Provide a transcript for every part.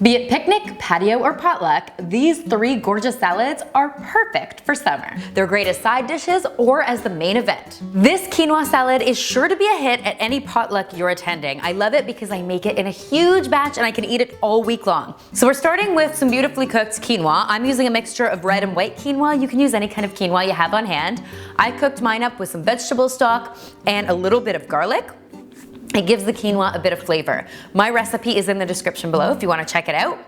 Be it picnic, patio, or potluck, these 3 gorgeous salads are perfect for summer. They're great as side dishes or as the main event. This quinoa salad is sure to be a hit at any potluck you're attending. I love it because I make it in a huge batch and I can eat it all week long. So we're starting with some beautifully cooked quinoa. I'm using a mixture of red and white quinoa. You can use any kind of quinoa you have on hand. I cooked mine up with some vegetable stock and a little bit of garlic. It gives the quinoa a bit of flavor. My recipe is in the description below if you want to check it out.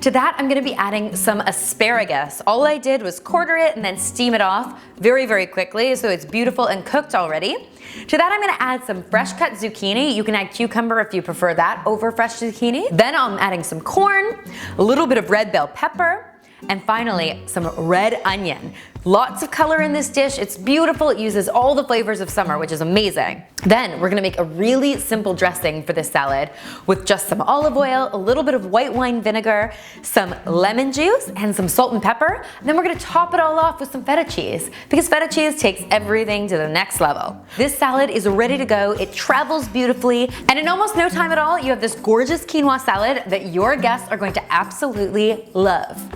To that, I'm going to be adding some asparagus. All I did was quarter it and then steam it off very, very quickly so it's beautiful and cooked already. To that, I'm going to add some fresh cut zucchini. You can add cucumber if you prefer that over fresh zucchini. Then I'm adding some corn, a little bit of red bell pepper, and finally, some red onion. Lots of color in this dish. It's beautiful. It uses all the flavors of summer, which is amazing. Then we're gonna make a really simple dressing for this salad with just some olive oil, a little bit of white wine vinegar, some lemon juice, and some salt and pepper. And then we're gonna top it all off with some feta cheese because feta cheese takes everything to the next level. This salad is ready to go. It travels beautifully, and in almost no time at all, you have this gorgeous quinoa salad that your guests are going to absolutely love.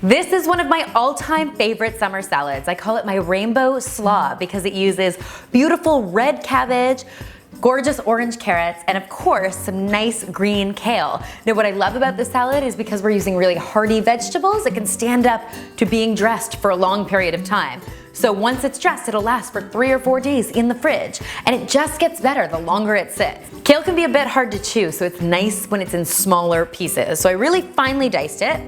This is one of my all-time favorite summer salads. I call it my rainbow slaw because it uses beautiful red cabbage, gorgeous orange carrots, and of course, some nice green kale. Now, what I love about this salad is because we're using really hearty vegetables, it can stand up to being dressed for a long period of time. So once it's dressed, it'll last for 3 or 4 days in the fridge, and it just gets better the longer it sits. Kale can be a bit hard to chew, so it's nice when it's in smaller pieces. So I really finely diced it.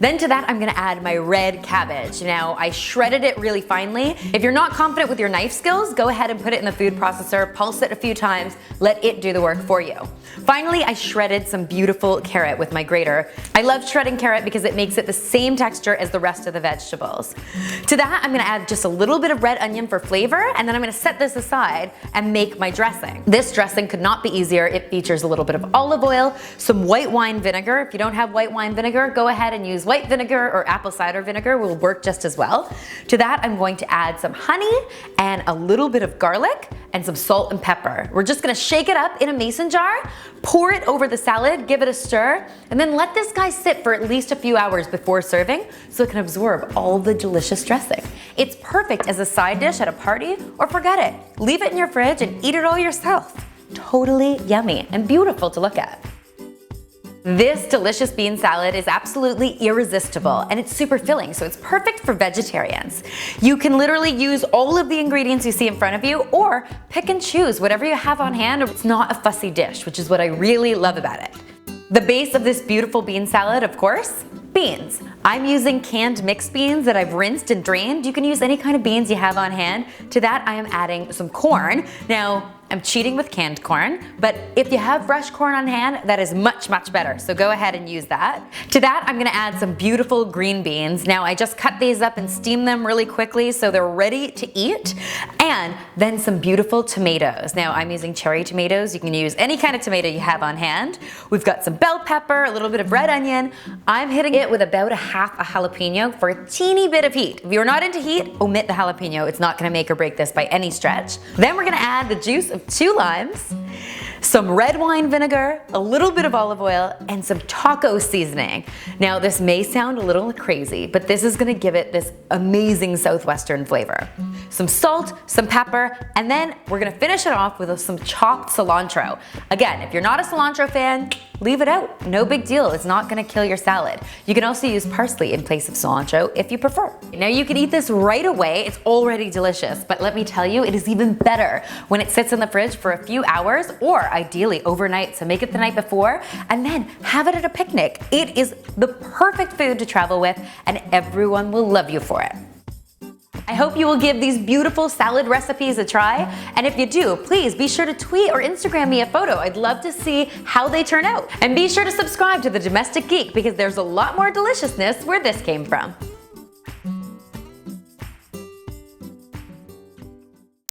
Then to that, I'm gonna add my red cabbage. Now, I shredded it really finely. If you're not confident with your knife skills, go ahead and put it in the food processor, pulse it a few times, let it do the work for you. Finally, I shredded some beautiful carrot with my grater. I love shredding carrot because it makes it the same texture as the rest of the vegetables. To that, I'm gonna add just a little bit of red onion for flavor, and then I'm gonna set this aside and make my dressing. This dressing could not be easier. It features a little bit of olive oil, some white wine vinegar. If you don't have white wine vinegar, go ahead and use white vinegar or apple cider vinegar will work just as well. To that, I'm going to add some honey and a little bit of garlic and some salt and pepper. We're just gonna shake it up in a mason jar, pour it over the salad, give it a stir, and then let this guy sit for at least a few hours before serving so it can absorb all the delicious dressing. It's perfect as a side dish at a party, or forget it. Leave it in your fridge and eat it all yourself. Totally yummy and beautiful to look at. This delicious bean salad is absolutely irresistible and it's super filling, so it's perfect for vegetarians. You can literally use all of the ingredients you see in front of you or pick and choose whatever you have on hand. It's not a fussy dish, which is what I really love about it. The base of this beautiful bean salad, of course, beans. I'm using canned mixed beans that I've rinsed and drained. You can use any kind of beans you have on hand. To that, I am adding some corn. Now, I'm cheating with canned corn, but if you have fresh corn on hand, that is much, much better. So go ahead and use that. To that, I'm gonna add some beautiful green beans. Now, I just cut these up and steam them really quickly so they're ready to eat. And then some beautiful tomatoes. Now, I'm using cherry tomatoes. You can use any kind of tomato you have on hand. We've got some bell pepper, a little bit of red onion. I'm hitting it with about half a jalapeno for a teeny bit of heat. If you're not into heat, omit the jalapeno. It's not gonna make or break this by any stretch. Then we're gonna add the juice of 2 limes, some red wine vinegar, a little bit of olive oil, and some taco seasoning. Now, this may sound a little crazy, but this is gonna give it this amazing southwestern flavor. Some salt, some pepper, and then we're gonna finish it off with some chopped cilantro. Again, if you're not a cilantro fan, leave it out. No big deal. It's not gonna kill your salad. You can also use parsley in place of cilantro if you prefer. Now, you can eat this right away. It's already delicious, but let me tell you, it is even better when it sits in the fridge for a few hours or ideally overnight. So make it the night before and then have it at a picnic. It is the perfect food to travel with and everyone will love you for it. I hope you will give these beautiful salad recipes a try, and if you do, please be sure to tweet or Instagram me a photo. I'd love to see how they turn out. And be sure to subscribe to The Domestic Geek because there's a lot more deliciousness where this came from.